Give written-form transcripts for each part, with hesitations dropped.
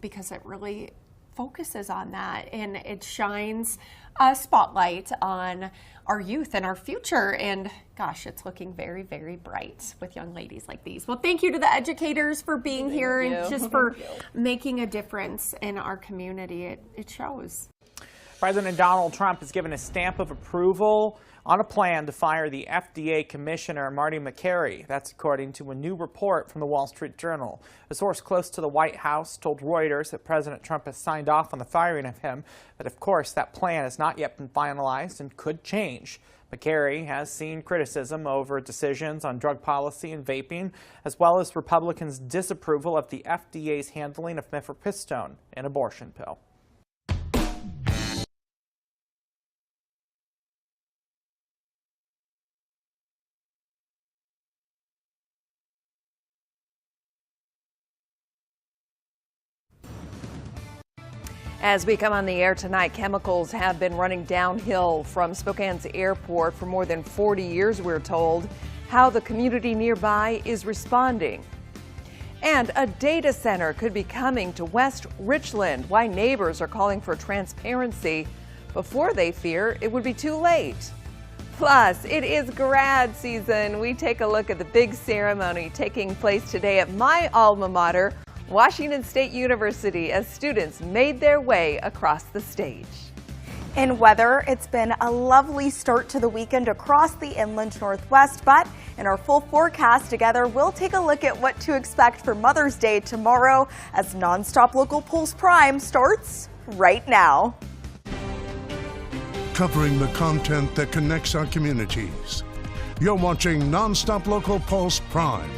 because it really focuses on that, and it shines a spotlight on our youth and our future. And gosh, it's looking very, very bright with young ladies like these. Well, thank you to the educators for being here and just for making a difference in our community. It shows. President Donald Trump has given a stamp of approval on a plan to fire the FDA Commissioner Marty McCary. That's according to a new report from the Wall Street Journal. A source close to the White House told Reuters that President Trump has signed off on the firing of him, but of course that plan has not yet been finalized and could change. McCary has seen criticism over decisions on drug policy and vaping, as well as Republicans' disapproval of the FDA's handling of mifepristone, an abortion pill. As we come on the air tonight, chemicals have been running downhill from Spokane's airport for more than 40 years, we're told. How the community nearby is responding. And a data center could be coming to West Richland. Why neighbors are calling for transparency before they fear it would be too late. Plus, it is grad season. We take a look at the big ceremony taking place today at my alma mater, Washington State University, as students made their way across the stage. In weather, it's been a lovely start to the weekend across the inland Northwest, but in our full forecast together, we'll take a look at what to expect for Mother's Day tomorrow as NonStop Local Pulse Prime starts right now. Covering the content that connects our communities. You're watching NonStop Local Pulse Prime.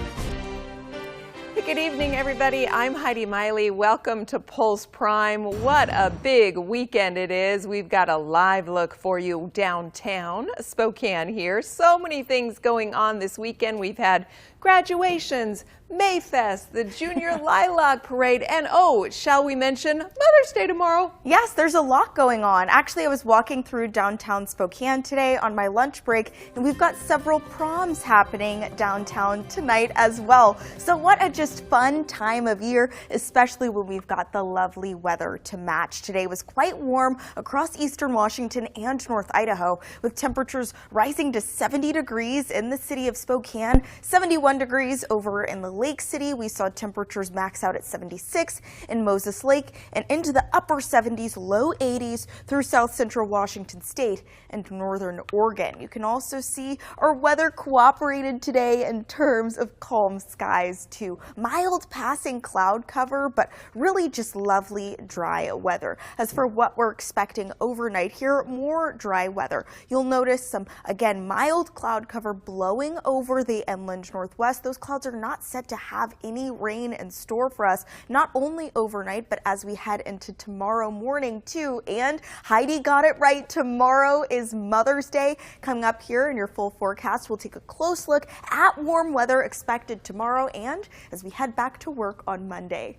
Good evening, everybody. I'm Heidi Miley. Welcome to Pulse Prime. What a big weekend it is. We've got a live look for you downtown Spokane here. So many things going on this weekend. We've had graduations, Mayfest, the Junior Lilac Parade, and oh, shall we mention Mother's Day tomorrow? Yes, there's a lot going on. Actually, I was walking through downtown Spokane today on my lunch break, and we've got several proms happening downtown tonight as well. So what a just fun time of year, especially when we've got the lovely weather to match. Today was quite warm across eastern Washington and North Idaho, with temperatures rising to 70 degrees in the city of Spokane, 71 degrees over in the Lake City. We saw temperatures max out at 76 in Moses Lake and into the upper 70s, low 80s through south central Washington State and northern Oregon. You can also see our weather cooperated today in terms of calm skies too. Mild passing cloud cover, but really just lovely dry weather. As for what we're expecting overnight here, more dry weather. You'll notice some, again, mild cloud cover blowing over the inland Northwest. Those clouds are not set to have any rain in store for us, not only overnight, but as we head into tomorrow morning too. And Heidi got it right. Tomorrow is Mother's Day. Coming up here in your full forecast, we'll take a close look at warm weather expected tomorrow and as we head back to work on Monday.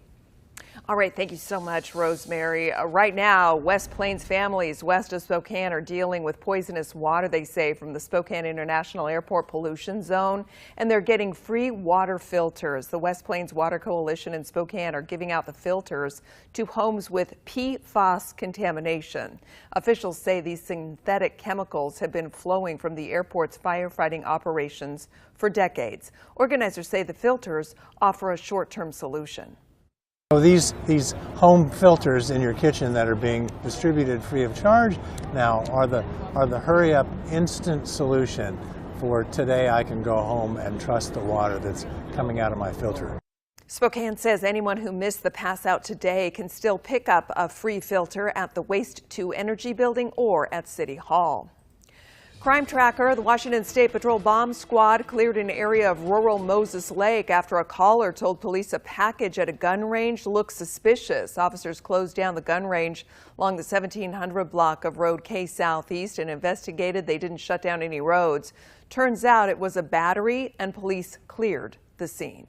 All right, thank you so much, Rosemary. Right now, West Plains families west of Spokane are dealing with poisonous water, they say, from the Spokane International Airport pollution zone, and they're getting free water filters. The West Plains Water Coalition in Spokane are giving out the filters to homes with PFAS contamination. Officials say these synthetic chemicals have been flowing from the airport's firefighting operations for decades. Organizers say the filters offer a short-term solution. These home filters in your kitchen that are being distributed free of charge now are the hurry-up instant solution for today. I can go home and trust the water that's coming out of my filter. Spokane says anyone who missed the pass out today can still pick up a free filter at the Waste to Energy building or at City Hall. Crime Tracker, the Washington State Patrol Bomb Squad cleared an area of rural Moses Lake after a caller told police a package at a gun range looked suspicious. Officers closed down the gun range along the 1700 block of Road K Southeast and investigated. They didn't shut down any roads. Turns out it was a battery and police cleared the scene.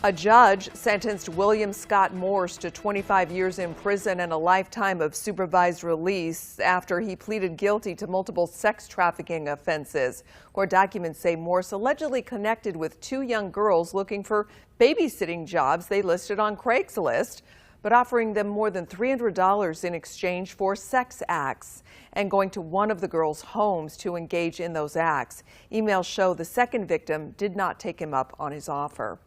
A judge sentenced William Scott Morse to 25 years in prison and a lifetime of supervised release after he pleaded guilty to multiple sex trafficking offenses. Court documents say Morse allegedly connected with 2 young girls looking for babysitting jobs they listed on Craigslist, but offering them more than $300 in exchange for sex acts and going to one of the girls' homes to engage in those acts. Emails show the second victim did not take him up on his offer.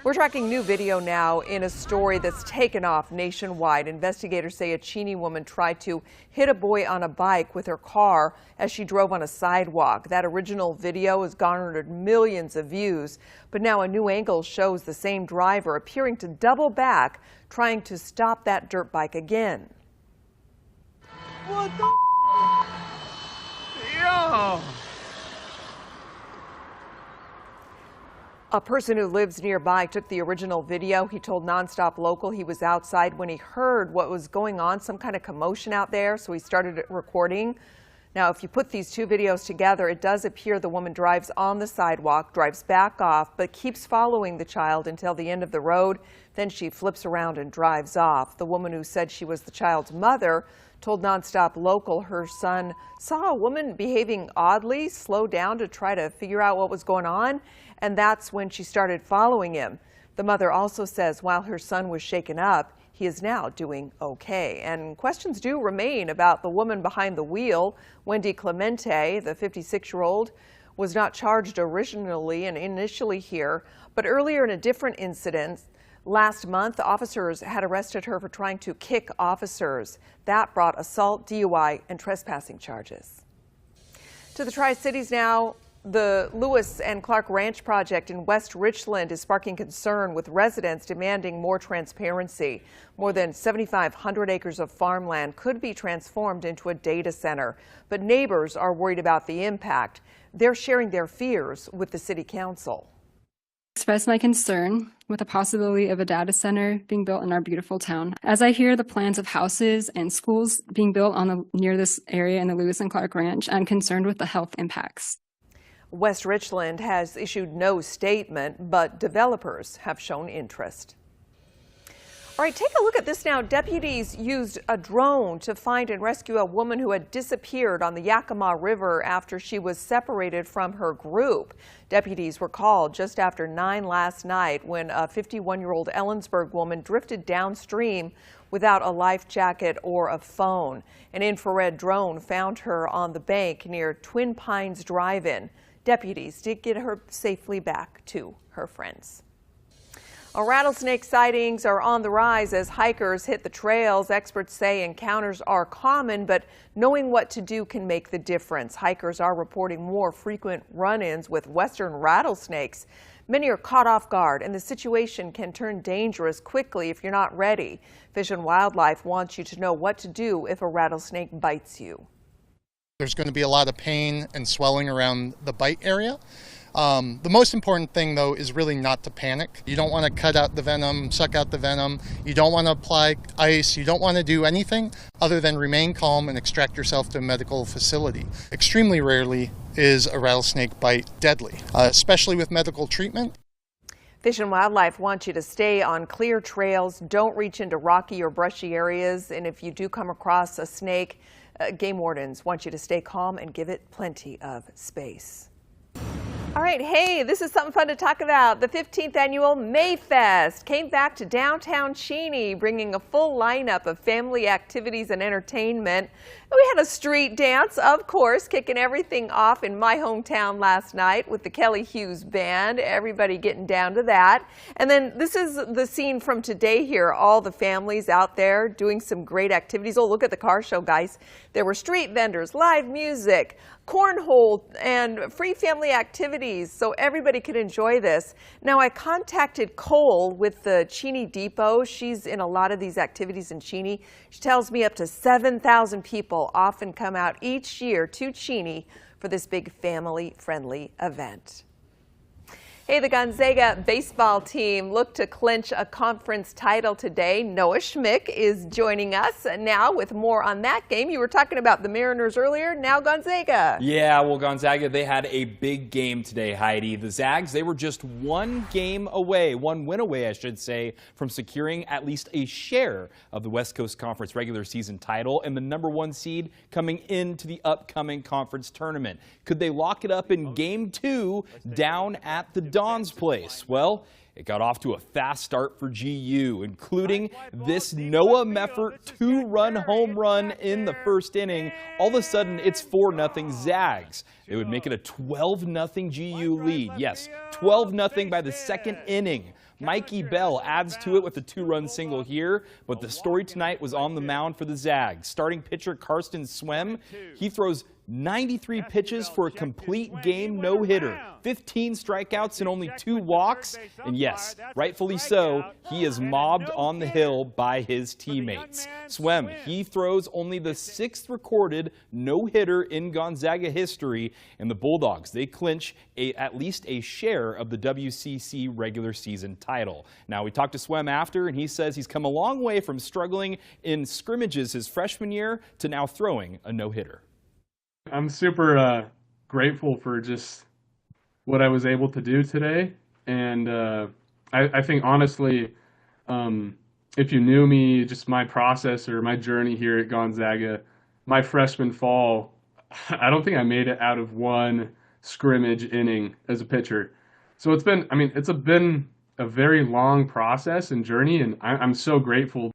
We're tracking new video now in a story that's taken off nationwide. Investigators say a Cheney woman tried to hit a boy on a bike with her car as she drove on a sidewalk. That original video has garnered millions of views, but now a new angle shows the same driver appearing to double back, trying to stop that dirt bike again. What the? Yo! A person who lives nearby took the original video. He told NonStop Local he was outside when he heard what was going on, some kind of commotion out there, so he started recording. Now, if you put these 2 videos together, it does appear the woman drives on the sidewalk, drives back off, but keeps following the child until the end of the road. Then she flips around and drives off. The woman who said she was the child's mother told NonStop Local her son saw a woman behaving oddly, slowed down to try to figure out what was going on, and that's when she started following him. The mother also says while her son was shaken up, he is now doing okay. And questions do remain about the woman behind the wheel. Wendy Clemente, the 56-year-old, was not charged originally and initially here, but earlier in a different incident, last month, officers had arrested her for trying to kick officers. That brought assault, DUI, and trespassing charges. To the Tri-Cities now. The Lewis and Clark Ranch project in West Richland is sparking concern with residents demanding more transparency. More than 7,500 acres of farmland could be transformed into a data center, but neighbors are worried about the impact. They're sharing their fears with the city council. Express my concern with the possibility of a data center being built in our beautiful town. As I hear the plans of houses and schools being built near this area in the Lewis and Clark Ranch, I'm concerned with the health impacts. West Richland has issued no statement, but developers have shown interest. All right, take a look at this now. Deputies used a drone to find and rescue a woman who had disappeared on the Yakima River after she was separated from her group. Deputies were called just after 9 last night when a 51-year-old Ellensburg woman drifted downstream without a life jacket or a phone. An infrared drone found her on the bank near Twin Pines Drive-In. Deputies did get her safely back to her friends. Rattlesnake sightings are on the rise as hikers hit the trails. Experts say encounters are common, but knowing what to do can make the difference. Hikers are reporting more frequent run-ins with western rattlesnakes. Many are caught off guard, and the situation can turn dangerous quickly if you're not ready. Fish and Wildlife wants you to know what to do if a rattlesnake bites you. There's going to be a lot of pain and swelling around the bite area. The most important thing, though, is really not to panic. You don't want to cut out the venom, suck out the venom. You don't want to apply ice. You don't want to do anything other than remain calm and extract yourself to a medical facility. Extremely rarely is a rattlesnake bite deadly, especially with medical treatment. Fish and Wildlife wants you to stay on clear trails. Don't reach into rocky or brushy areas. And if you do come across a snake, game wardens want you to stay calm and give it plenty of space. All right, hey, this is something fun to talk about. The 15th annual Mayfest came back to downtown Cheney, bringing a full lineup of family activities and entertainment. We had a street dance, of course, kicking everything off in my hometown last night with the Kelly Hughes Band. Everybody getting down to that. And then this is the scene from today here. All the families out there doing some great activities. Oh, look at the car show, guys. There were street vendors, live music, cornhole, and free family activities, so everybody could enjoy this. Now, I contacted Cole with the Cheney Depot. She's in a lot of these activities in Cheney. She tells me up to 7,000 people often come out each year to Cheney for this big family-friendly event. Hey, the Gonzaga baseball team looked to clinch a conference title today. Noah Schmick is joining us now with more on that game. You were talking about the Mariners earlier, now Gonzaga. Yeah, well, Gonzaga, they had a big game today, Heidi. The Zags, they were just one win away, I should say, from securing at least a share of the West Coast Conference regular season title and the #1 seed coming into the upcoming conference tournament. Could they lock it up in Game 2 down at the Don's place? Well, it got off to a fast start for GU, including this Noah Meffert 2-run home run in the first inning. All of a sudden, it's 4-0 Zags. It would make it a 12-0 GU lead. Yes, 12-0 by the second inning. Mikey Bell adds to it with a 2-run single here, but the story tonight was on the mound for the Zags. Starting pitcher Karsten Swem, he throws 93 pitches for a complete game no-hitter, 15 strikeouts and only 2 walks, and yes, rightfully so, he is mobbed on the hill by his teammates. Swem, he throws only the 6th recorded no-hitter in Gonzaga history, and the Bulldogs, they clinch at least a share of the WCC regular season title. Now, we talked to Swem after, and he says he's come a long way from struggling in scrimmages his freshman year to now throwing a no-hitter. I'm super grateful for just what I was able to do today. And I think, honestly, if you knew me, just my process or my journey here at Gonzaga, my freshman fall, I don't think I made it out of one scrimmage inning as a pitcher. So it's been a very long process and journey, and I'm so grateful.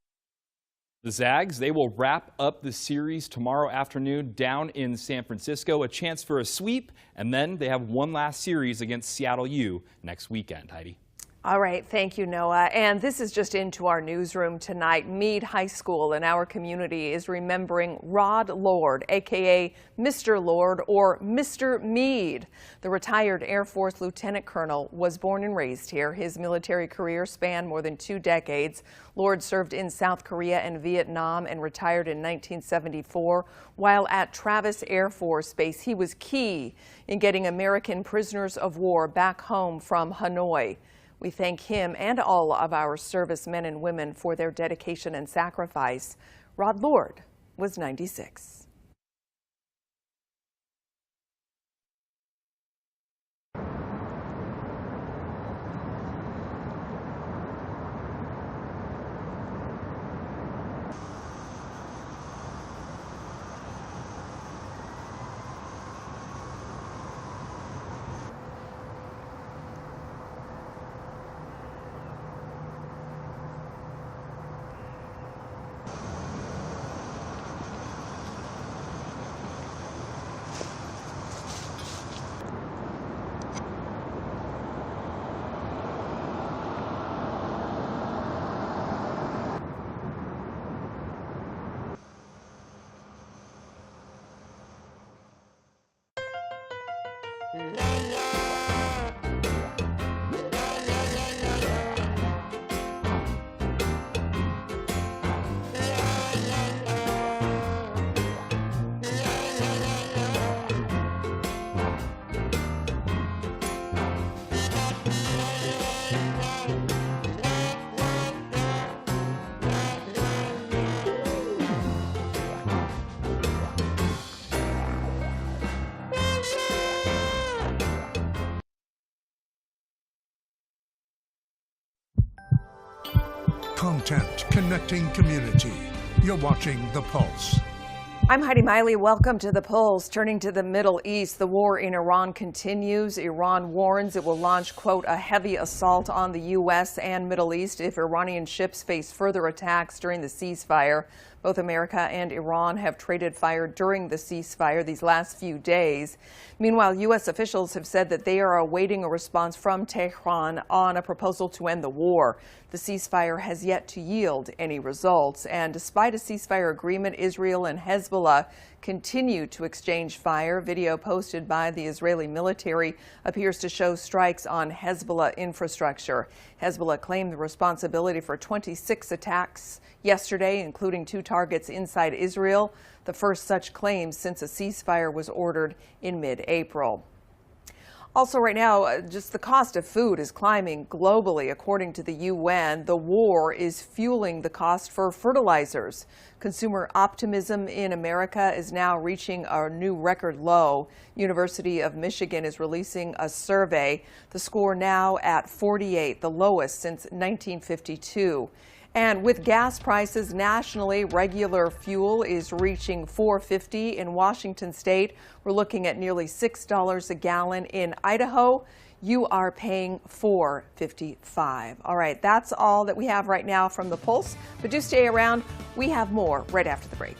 The Zags, they will wrap up the series tomorrow afternoon down in San Francisco, a chance for a sweep, and then they have one last series against Seattle U next weekend, Heidi. All right, thank you, Noah. And this is just into our newsroom tonight. Meade High School in our community is remembering Rod Lord, a.k.a. Mr. Lord or Mr. Meade. The retired Air Force Lieutenant Colonel was born and raised here. His military career spanned more than 2 decades. Lord served in South Korea and Vietnam and retired in 1974. While at Travis Air Force Base, he was key in getting American prisoners of war back home from Hanoi. We thank him and all of our servicemen and women for their dedication and sacrifice. Rod Lord was 96. Content connecting community. You're watching The Pulse. I'm Heidi Miley. Welcome to The Pulse. Turning to the Middle East, the war in Iran continues. Iran warns it will launch, quote, a heavy assault on the U.S. and Middle East if Iranian ships face further attacks during the ceasefire. Both America and Iran have traded fire during the ceasefire these last few days. Meanwhile, U.S. officials have said that they are awaiting a response from Tehran on a proposal to end the war. The ceasefire has yet to yield any results, and despite a ceasefire agreement, Israel and Hezbollah continue to exchange fire. Video posted by the Israeli military appears to show strikes on Hezbollah infrastructure. Hezbollah claimed the responsibility for 26 attacks yesterday, including 2 targets inside Israel, the first such claim since a ceasefire was ordered in mid-April. Also right now, just the cost of food is climbing globally. According to the UN, the war is fueling the cost for fertilizers. Consumer optimism in America is now reaching a new record low. University of Michigan is releasing a survey. The score now at 48, the lowest since 1952. And with gas prices nationally, regular fuel is reaching $4.50 in Washington state. We're looking at nearly $6 a gallon. In Idaho, you are paying $4.55. All right, that's all that we have right now from the Pulse. But do stay around. We have more right after the break.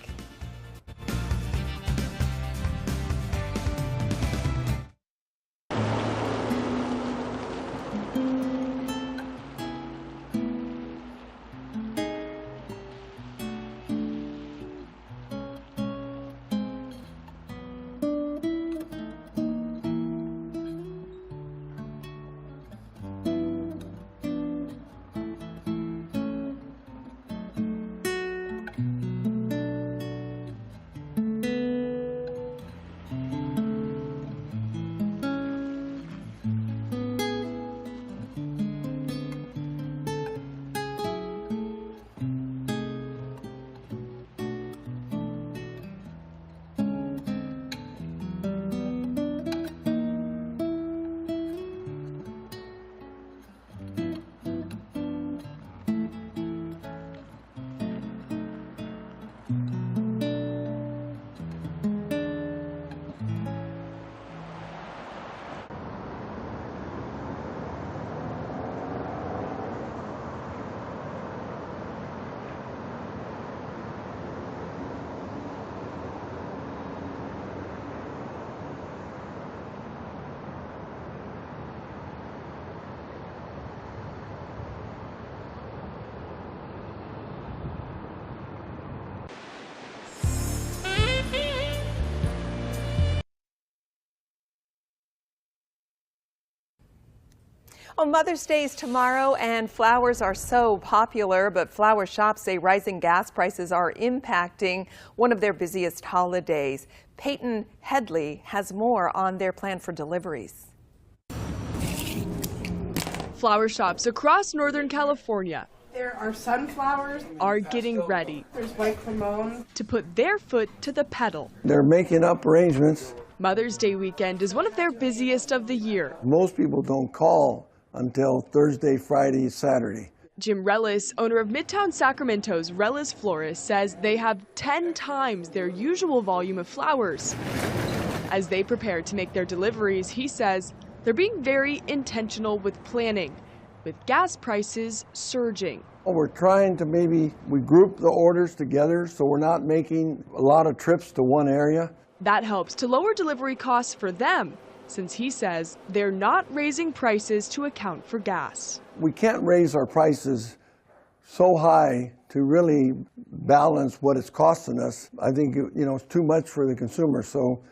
Well, Mother's Day is tomorrow, and flowers are so popular, but flower shops say rising gas prices are impacting one of their busiest holidays. Peyton Headley has more on their plan for deliveries. Flower shops across Northern California There are sunflowers. Are getting ready. There's white cremone. To put their foot to the pedal. They're making up arrangements. Mother's Day weekend is one of their busiest of the year. Most people don't call until Thursday, Friday, Saturday. Jim Rellis, owner of Midtown Sacramento's Rellis Florist, says they have 10 times their usual volume of flowers. As they prepare to make their deliveries, he says they're being very intentional with planning, with gas prices surging. We're trying to we group the orders together so we're not making a lot of trips to one area. That helps to lower delivery costs for them, since he says they're not raising prices to account for gas. We can't raise our prices so high to really balance what it's costing us. I think it's too much for the consumer. So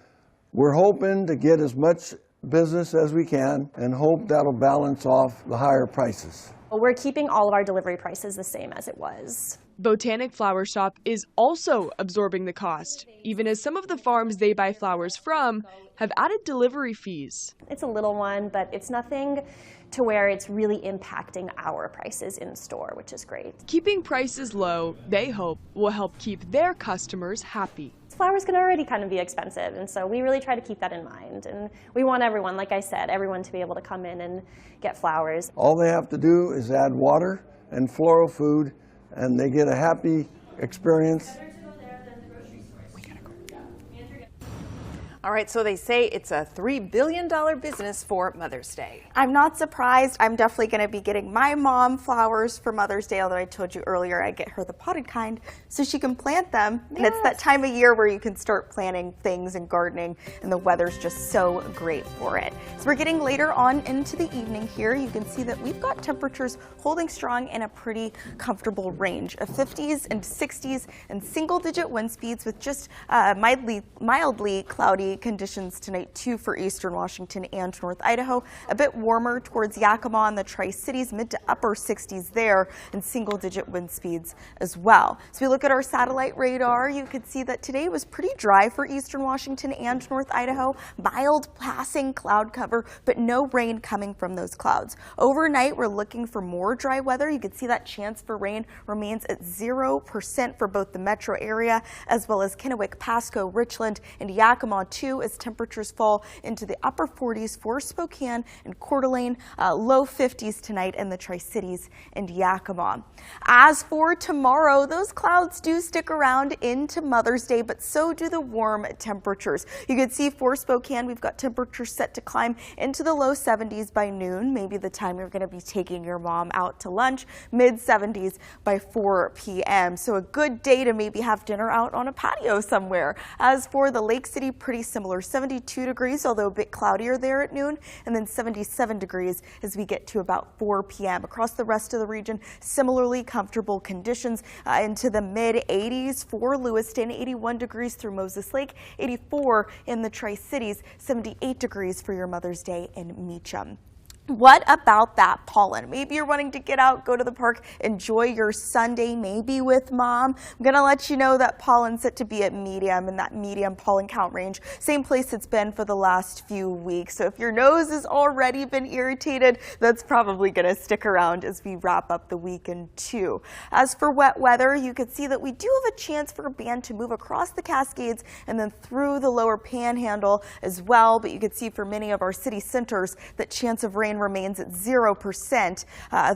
we're hoping to get as much business as we can and hope that'll balance off the higher prices. We're keeping all of our delivery prices the same as it was. Botanic Flower Shop is also absorbing the cost, even as some of the farms they buy flowers from have added delivery fees. It's a little one, but it's nothing to where it's really impacting our prices in store, which is great. Keeping prices low, they hope, will help keep their customers happy. Flowers can already kind of be expensive, and so we really try to keep that in mind. And we want everyone, like I said, everyone to be able to come in and get flowers. All they have to do is add water and floral food, and they get a happy experience. All right, so they say it's a $3 billion business for Mother's Day. I'm not surprised. I'm definitely going to be getting my mom flowers for Mother's Day, although I told you earlier I get her the potted kind so she can plant them. Yes. And it's that time of year where you can start planting things and gardening, and the weather's just so great for it. So we're getting later on into the evening here. You can see that we've got temperatures holding strong in a pretty comfortable range of 50s and 60s and single-digit wind speeds with just mildly cloudy balmy conditions tonight too for eastern Washington and North Idaho. A bit warmer towards Yakima and the Tri-Cities, mid to upper 60s there, and single-digit wind speeds as well. So we look at our satellite radar, you could see that today was pretty dry for eastern Washington and North Idaho. Mild passing cloud cover, but no rain coming from those clouds. Overnight, we're looking for more dry weather. You can see that chance for rain remains at 0% for both the metro area as well as Kennewick, Pasco, Richland, and Yakima too, as temperatures fall into the upper 40s for Spokane and Coeur d'Alene, low 50s tonight in the Tri-Cities and Yakima. As for tomorrow, those clouds do stick around into Mother's Day, but so do the warm temperatures. You can see for Spokane, we've got temperatures set to climb into the low 70s by noon, maybe the time you're going to be taking your mom out to lunch, mid 70s by 4 p.m. So a good day to maybe have dinner out on a patio somewhere. As for the Lake City, pretty similar, 72 degrees, although a bit cloudier there at noon, and then 77 degrees as we get to about 4 p.m. Across the rest of the region, similarly comfortable conditions into the mid 80s for Lewiston, 81 degrees through Moses Lake, 84 in the Tri-Cities, 78 degrees for your Mother's Day in Meacham. What about that pollen? Maybe you're wanting to get out, go to the park, enjoy your Sunday, maybe with mom. I'm going to let you know that pollen's set to be at medium in that medium pollen count range. Same place it's been for the last few weeks. So if your nose has already been irritated, that's probably going to stick around as we wrap up the weekend too. As for wet weather, you can see that we do have a chance for a band to move across the Cascades and then through the lower panhandle as well. But you can see for many of our city centers that chance of rain remains at 0%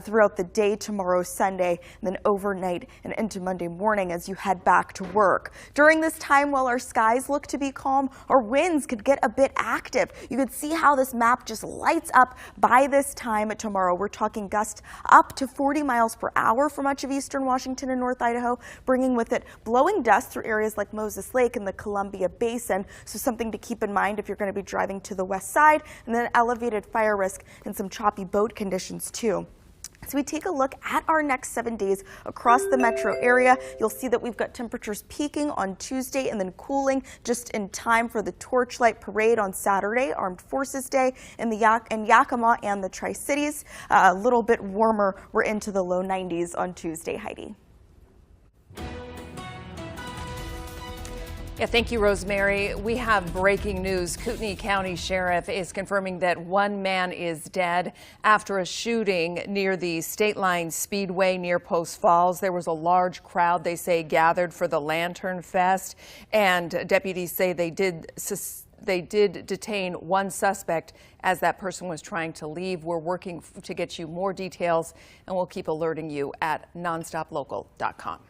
throughout the day tomorrow, Sunday, and then overnight and into Monday morning as you head back to work. During this time, while our skies look to be calm, our winds could get a bit active. You could see how this map just lights up by this time tomorrow. We're talking gusts up to 40 miles per hour for much of eastern Washington and North Idaho, bringing with it blowing dust through areas like Moses Lake and the Columbia Basin. So something to keep in mind if you're going to be driving to the west side, and then elevated fire risk and some choppy boat conditions too. So we take a look at our next 7 days across the metro area. You'll see that we've got temperatures peaking on Tuesday and then cooling just in time for the Torchlight Parade on Saturday, Armed Forces Day, in Yakima and the Tri-Cities. A little bit warmer. We're into the low 90s on Tuesday, Heidi. Yeah, thank you, Rosemary. We have breaking news. Kootenai County Sheriff is confirming that one man is dead after a shooting near the State Line Speedway near Post Falls. There was a large crowd, they say, gathered for the Lantern Fest, and deputies say they did detain one suspect as that person was trying to leave. We're working to get you more details, and we'll keep alerting you at nonstoplocal.com.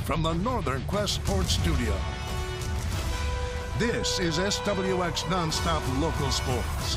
From the Northern Quest Sports Studio, this is SWX NonStop Local Sports.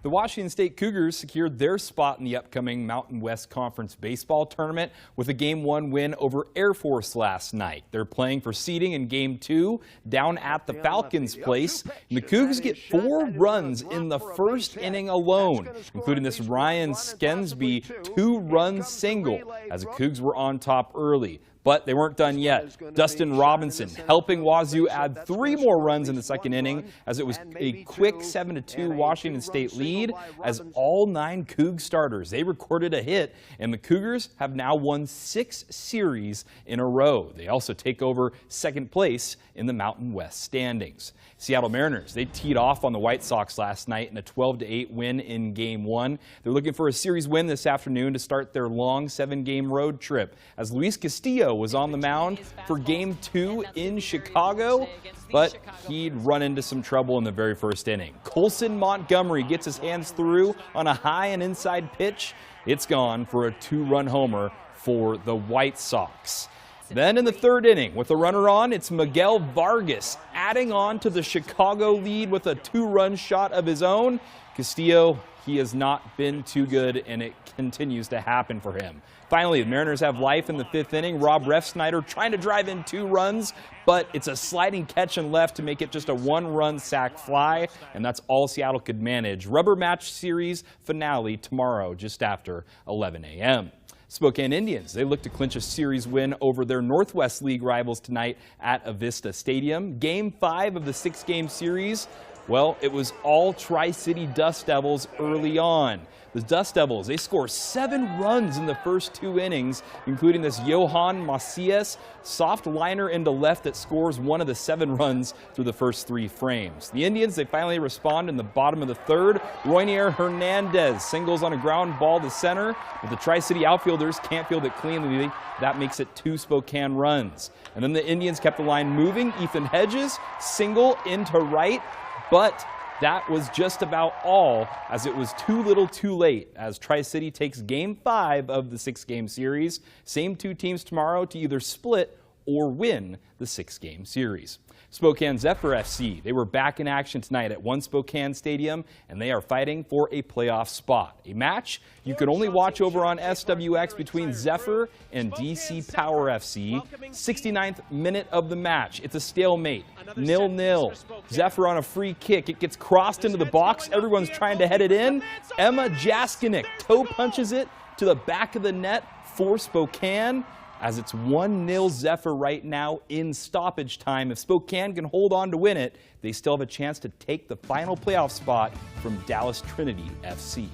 The Washington State Cougars secured their spot in the upcoming Mountain West Conference baseball tournament with a Game 1 win over Air Force last night. They're playing for seeding in Game 2 down at the Falcons' place. And the Cougs get 4 runs in the first inning alone, including this Ryan Skensby 2-run single as the Cougs were on top early. But they weren't done yet. Dustin Robinson helping Wazoo add 3 more runs in the second inning as it was a quick 7-2 Washington State lead as all 9 Coug starters, they recorded a hit, and the Cougars have now won 6 series in a row. They also take over second place in the Mountain West standings. Seattle Mariners, they teed off on the White Sox last night in a 12-8 win in Game 1. They're looking for a series win this afternoon to start their long 7-game road trip as Luis Castillo was on the mound for Game 2 in Chicago, but he'd run into some trouble in the very first inning. Colson Montgomery gets his hands through on a high and inside pitch. It's gone for a 2-run homer for the White Sox. Then in the third inning, with a runner on, it's Miguel Vargas adding on to the Chicago lead with a 2-run shot of his own. Castillo, he has not been too good, and it continues to happen for him. Finally, the Mariners have life in the 5th inning. Rob Refsnyder trying to drive in 2 runs, but it's a sliding catch and left to make it just a 1-run sac fly, and that's all Seattle could manage. Rubber match series finale tomorrow just after 11 a.m. Spokane Indians, they look to clinch a series win over their Northwest League rivals tonight at Avista Stadium. Game 5 of the 6-game series, well, it was all Tri-City Dust Devils early on. The Dust Devils, they score 7 runs in the first 2 innings, including this Johan Macias soft liner into left that scores 1 of the 7 runs through the first 3 frames. The Indians, they finally respond in the bottom of the 3rd. Roynier Hernandez singles on a ground ball to center, but the Tri-City outfielders can't field it cleanly. That makes it 2 Spokane runs. And then the Indians kept the line moving. Ethan Hedges single into right, but that was just about all, as it was too little too late as Tri-City takes Game 5 of the 6-game series. Same 2 teams tomorrow to either split or win the 6-game series. Spokane Zephyr FC, they were back in action tonight at One Spokane Stadium, and they are fighting for a playoff spot. A match you can only watch over on SWX between Zephyr and DC Power FC. 69th minute of the match. It's a stalemate, 0-0. Zephyr on a free kick. It gets crossed into the box. Everyone's trying to head it in. Emma Jaskinek toe punches it to the back of the net for Spokane, as it's 1-0 Zephyr right now in stoppage time. If Spokane can hold on to win it, they still have a chance to take the final playoff spot from Dallas Trinity FC.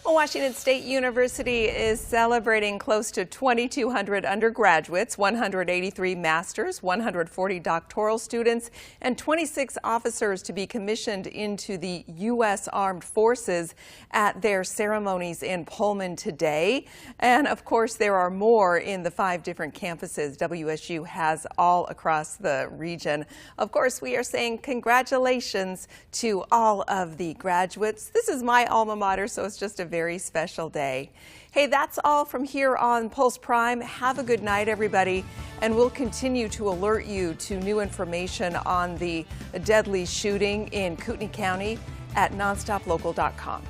Well, Washington State University is celebrating close to 2,200 undergraduates, 183 masters, 140 doctoral students, and 26 officers to be commissioned into the U.S. Armed Forces at their ceremonies in Pullman today. And of course, there are more in the 5 different campuses WSU has all across the region. Of course, we are saying congratulations to all of the graduates. This is my alma mater, so it's just a very special day. Hey, that's all from here on Pulse Prime. Have a good night, everybody, and we'll continue to alert you to new information on the deadly shooting in Kootenai County at nonstoplocal.com.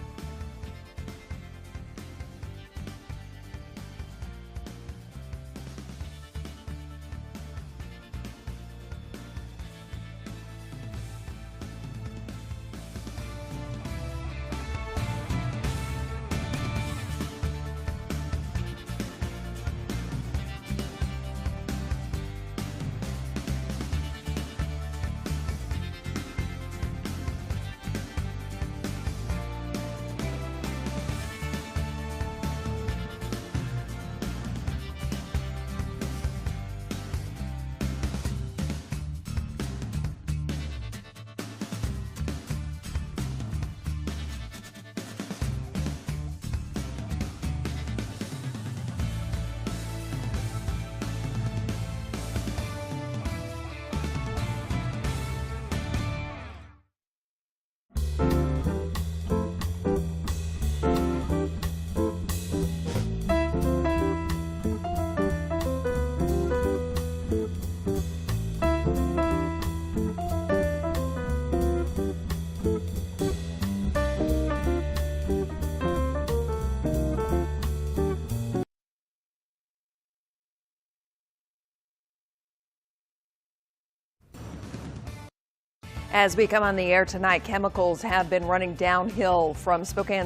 As we come on the air tonight, chemicals have been running downhill from Spokane